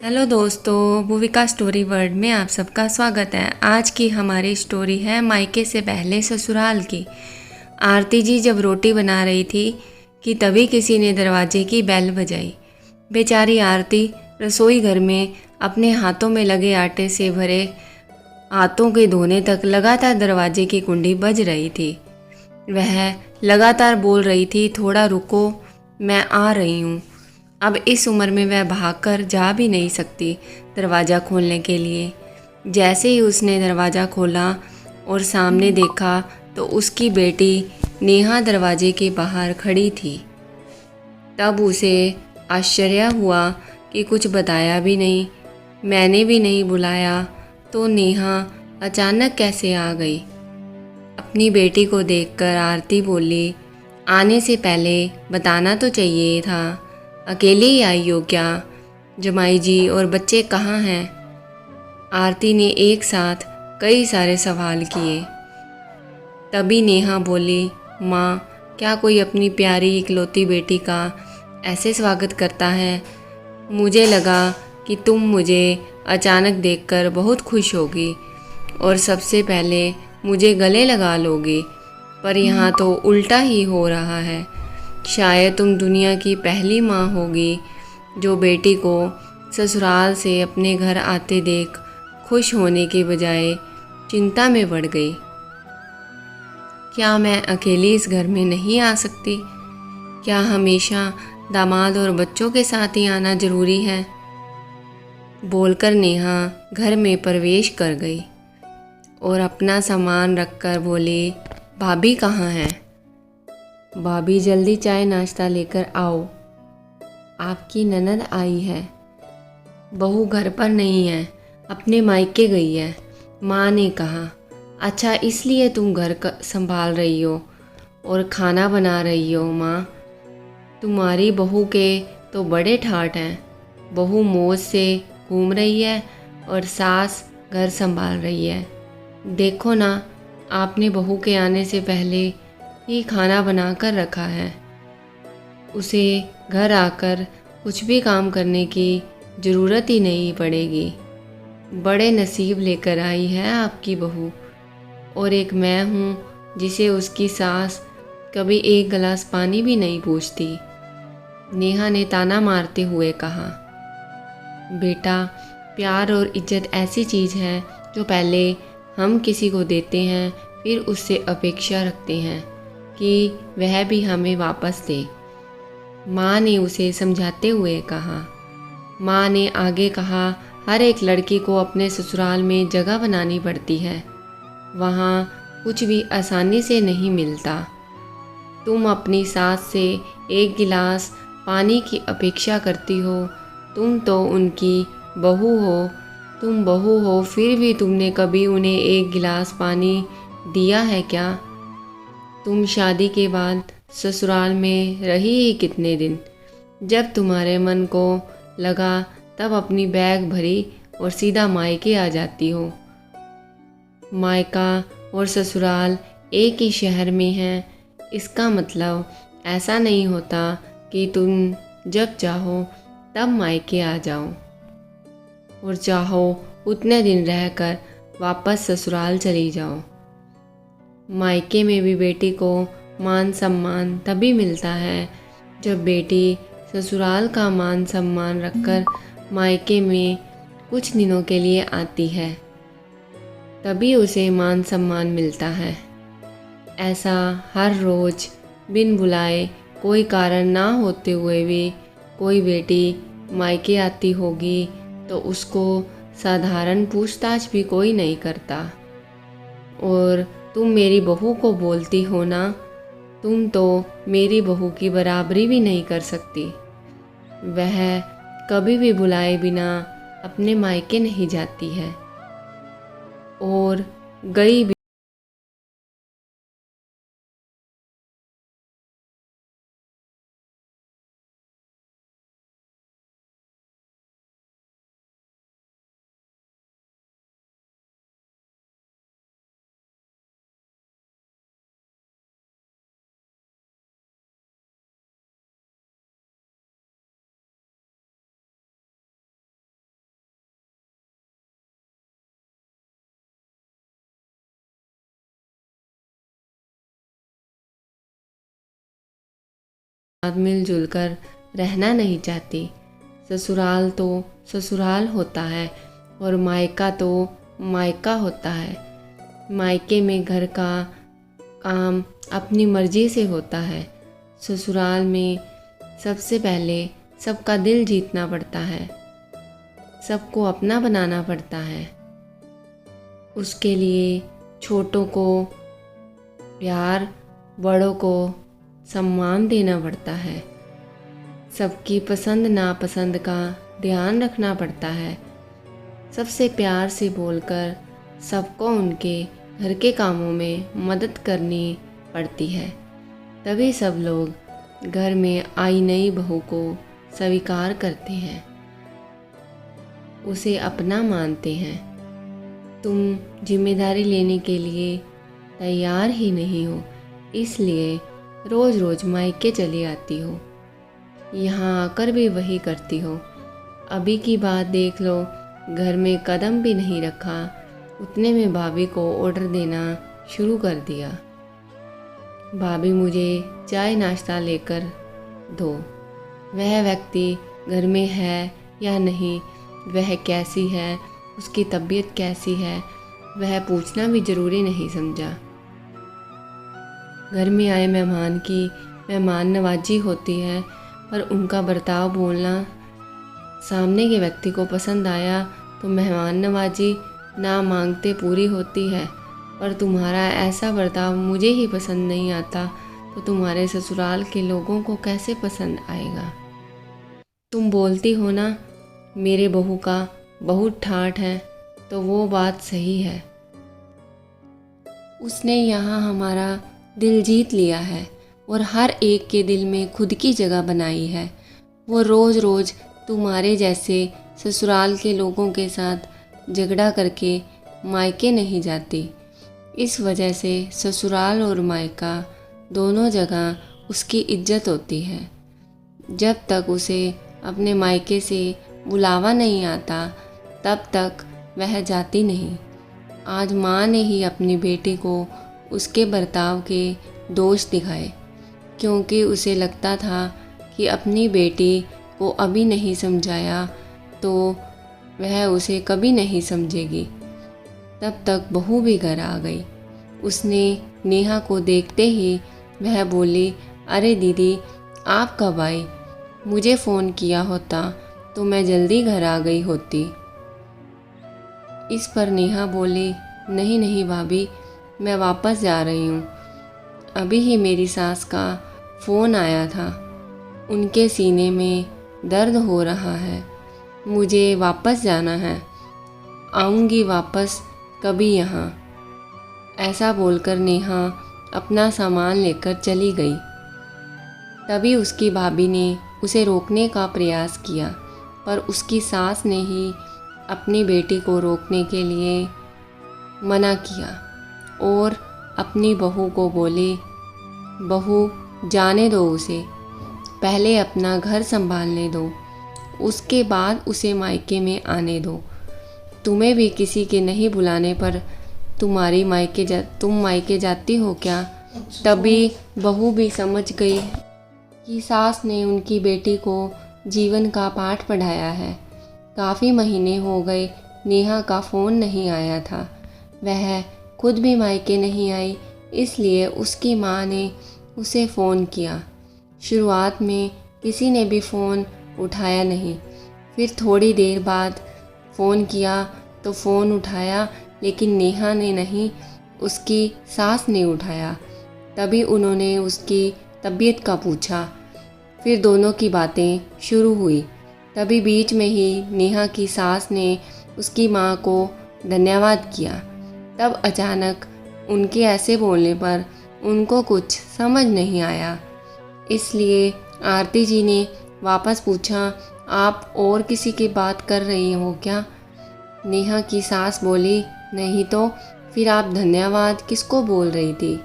Hello दोस्तों, Bhuvika story world में आप सबका स्वागत है। आज की हमारी स्टोरी है मायके से पहले ससुराल की। आरती जी जब रोटी बना रही थी कि तभी किसी ने दरवाजे की बेल बजाई। बेचारी आरती रसोई घर में अपने हाथों में लगे आटे से भरे हाथों के धोने तक लगातार दरवाजे की कुंडी बज रही थी। वह लगातार बोल रही थी, थोड़ा रुको, मैं आ रही हूँ। अब इस उम्र में वह भागकर जा भी नहीं सकती दरवाज़ा खोलने के लिए। जैसे ही उसने दरवाज़ा खोला और सामने देखा तो उसकी बेटी नेहा दरवाजे के बाहर खड़ी थी। तब उसे आश्चर्य हुआ कि कुछ बताया भी नहीं, मैंने भी नहीं बुलाया, तो नेहा अचानक कैसे आ गई। अपनी बेटी को देखकर आरती बोली, आने से पहले बताना तो चाहिए था। अकेले ही आई हो क्या? जमाई जी और बच्चे कहाँ हैं? आरती ने एक साथ कई सारे सवाल किए। तभी नेहा बोली, माँ, क्या कोई अपनी प्यारी इकलौती बेटी का ऐसे स्वागत करता है? मुझे लगा कि तुम मुझे अचानक देखकर बहुत खुश होगी और सबसे पहले मुझे गले लगा लोगी, पर यहाँ तो उल्टा ही हो रहा है। शायद तुम दुनिया की पहली माँ होगी जो बेटी को ससुराल से अपने घर आते देख खुश होने के बजाय चिंता में पड़ गई। क्या मैं अकेली इस घर में नहीं आ सकती? क्या हमेशा दामाद और बच्चों के साथ ही आना ज़रूरी है? बोलकर नेहा घर में प्रवेश कर गई और अपना सामान रखकर बोली, भाभी कहाँ हैं? भाभी जल्दी चाय नाश्ता लेकर आओ, आपकी ननद आई है। बहू घर पर नहीं है, अपने मायके गई है, माँ ने कहा। अच्छा, इसलिए तुम घर संभाल रही हो और खाना बना रही हो? माँ, तुम्हारी बहू के तो बड़े ठाठ हैं। बहू मौज से घूम रही है और सास घर संभाल रही है। देखो ना, आपने बहू के आने से पहले ही खाना बना कर रखा है। उसे घर आकर कुछ भी काम करने की ज़रूरत ही नहीं पड़ेगी। बड़े नसीब लेकर आई है आपकी बहू। और एक मैं हूँ जिसे उसकी सास कभी एक गिलास पानी भी नहीं पूछती। नेहा ने ताना मारते हुए कहा, बेटा, प्यार और इज्जत ऐसी चीज़ है जो पहले हम किसी को देते हैं, फिर उससे अपेक्षा रखते हैं कि वह भी हमें वापस दे। माँ ने उसे समझाते हुए कहा। माँ ने आगे कहा, हर एक लड़की को अपने ससुराल में जगह बनानी पड़ती है। वहाँ कुछ भी आसानी से नहीं मिलता। तुम अपनी सास से एक गिलास पानी की अपेक्षा करती हो। तुम तो उनकी बहू हो। तुम बहू हो, फिर भी तुमने कभी उन्हें एक गिलास पानी दिया है क्या? तुम शादी के बाद ससुराल में रही ही कितने दिन? जब तुम्हारे मन को लगा तब अपनी बैग भरी और सीधा मायके आ जाती हो। मायका और ससुराल एक ही शहर में हैं, इसका मतलब ऐसा नहीं होता कि तुम जब चाहो तब मायके आ जाओ और चाहो उतने दिन रहकर वापस ससुराल चली जाओ। मायके में भी बेटी को मान सम्मान तभी मिलता है जब बेटी ससुराल का मान सम्मान रखकर मायके में कुछ दिनों के लिए आती है, तभी उसे मान सम्मान मिलता है। ऐसा हर रोज़ बिन बुलाए, कोई कारण ना होते हुए भी कोई बेटी मायके आती होगी तो उसको साधारण पूछताछ भी कोई नहीं करता। और तुम मेरी बहू को बोलती हो ना, तुम तो मेरी बहू की बराबरी भी नहीं कर सकती। वह कभी भी बुलाए बिना अपने मायके नहीं जाती है और गई भी साथ मिलजुल कर रहना नहीं चाहती। ससुराल तो ससुराल होता है और मायका तो मायका होता है। मायके में घर का काम अपनी मर्जी से होता है। ससुराल में सबसे पहले सबका दिल जीतना पड़ता है, सबको अपना बनाना पड़ता है। उसके लिए छोटों को प्यार, बड़ों को सम्मान देना पड़ता है। सबकी पसंद नापसंद का ध्यान रखना पड़ता है। सबसे प्यार से बोलकर सबको उनके घर के कामों में मदद करनी पड़ती है। तभी सब लोग घर में आई नई बहू को स्वीकार करते हैं, उसे अपना मानते हैं। तुम जिम्मेदारी लेने के लिए तैयार ही नहीं हो, इसलिए रोज़ रोज़ मायके चली आती हो। यहाँ आकर भी वही करती हो। अभी की बात देख लो, घर में कदम भी नहीं रखा, उतने में भाभी को ऑर्डर देना शुरू कर दिया। भाभी मुझे चाय नाश्ता लेकर दो। वह व्यक्ति घर में है या नहीं, वह कैसी है, उसकी तबीयत कैसी है, वह पूछना भी ज़रूरी नहीं समझा। घर में आए मेहमान की मेहमान नवाजी होती है, पर उनका बर्ताव बोलना सामने के व्यक्ति को पसंद आया तो मेहमान नवाजी ना मांगते पूरी होती है। पर तुम्हारा ऐसा बर्ताव मुझे ही पसंद नहीं आता तो तुम्हारे ससुराल के लोगों को कैसे पसंद आएगा। तुम बोलती हो ना मेरे बहू का बहुत ठाठ है, तो वो बात सही है। उसने यहाँ हमारा दिल जीत लिया है और हर एक के दिल में खुद की जगह बनाई है। वो रोज़ रोज़ तुम्हारे जैसे ससुराल के लोगों के साथ झगड़ा करके मायके नहीं जाती। इस वजह से ससुराल और मायका दोनों जगह उसकी इज्जत होती है। जब तक उसे अपने मायके से बुलावा नहीं आता तब तक वह जाती नहीं। आज माँ ने ही अपनी बेटी को उसके बर्ताव के दोष दिखाए, क्योंकि उसे लगता था कि अपनी बेटी को अभी नहीं समझाया तो वह उसे कभी नहीं समझेगी। तब तक बहू भी घर आ गई। उसने नेहा को देखते ही वह बोली, अरे दीदी आप कब आई? मुझे फ़ोन किया होता तो मैं जल्दी घर आ गई होती। इस पर नेहा बोली, नहीं नहीं भाभी, मैं वापस जा रही हूँ। अभी ही मेरी सास का फ़ोन आया था, उनके सीने में दर्द हो रहा है, मुझे वापस जाना है, आऊँगी वापस कभी यहाँ। ऐसा बोलकर नेहा अपना सामान लेकर चली गई। तभी उसकी भाभी ने उसे रोकने का प्रयास किया, पर उसकी सास ने ही अपनी बेटी को रोकने के लिए मना किया और अपनी बहू को बोली, बहू जाने दो उसे, पहले अपना घर संभालने दो, उसके बाद उसे मायके में आने दो। तुम्हें भी किसी के नहीं बुलाने पर तुम मायके जाती हो क्या? तभी बहू भी समझ गई कि सास ने उनकी बेटी को जीवन का पाठ पढ़ाया है। काफ़ी महीने हो गए नेहा का फ़ोन नहीं आया था। वह खुद भी मायके नहीं आई, इसलिए उसकी माँ ने उसे फ़ोन किया। शुरुआत में किसी ने भी फ़ोन उठाया नहीं, फिर थोड़ी देर बाद फ़ोन किया तो फ़ोन उठाया, लेकिन नेहा ने नहीं, उसकी सास ने उठाया। तभी उन्होंने उसकी तबीयत का पूछा, फिर दोनों की बातें शुरू हुई। तभी बीच में ही नेहा की सास ने उसकी माँ को धन्यवाद किया। तब अचानक उनके ऐसे बोलने पर उनको कुछ समझ नहीं आया, इसलिए आरती जी ने वापस पूछा, आप और किसी की बात कर रही हो क्या? नेहा की सास बोली, नहीं तो फिर आप धन्यवाद किसको बोल रही थी?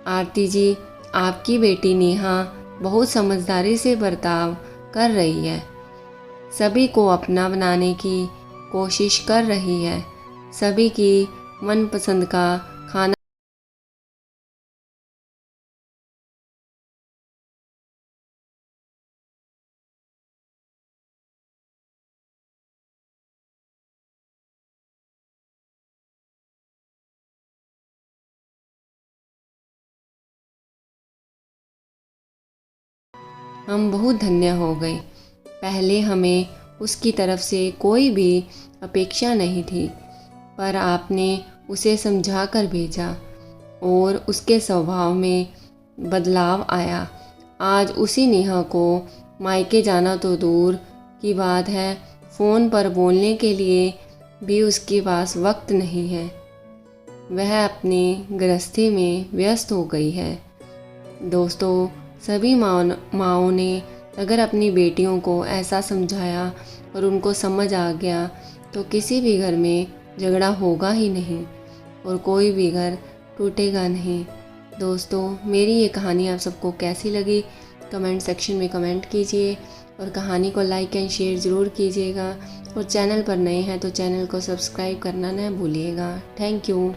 आरती जी, आपकी बेटी नेहा बहुत समझदारी से बर्ताव कर रही है, सभी को अपना बनाने की कोशिश कर रही है, सभी की मनपसंद का खाना हम बहुत धन्य हो गए। पहले हमें उसकी तरफ से कोई भी अपेक्षा नहीं थी, पर आपने उसे समझा कर भेजा और उसके स्वभाव में बदलाव आया। आज उसी नेहा को मायके जाना तो दूर की बात है, फ़ोन पर बोलने के लिए भी उसके पास वक्त नहीं है। वह अपनी गृहस्थी में व्यस्त हो गई है। दोस्तों, सभी माँओं ने अगर अपनी बेटियों को ऐसा समझाया और उनको समझ आ गया तो किसी भी घर में झगड़ा होगा ही नहीं और कोई भी घर टूटेगा नहीं। दोस्तों, मेरी ये कहानी आप सबको कैसी लगी कमेंट सेक्शन में कमेंट कीजिए और कहानी को लाइक एंड शेयर ज़रूर कीजिएगा और चैनल पर नए हैं तो चैनल को सब्सक्राइब करना न भूलिएगा। Thank you.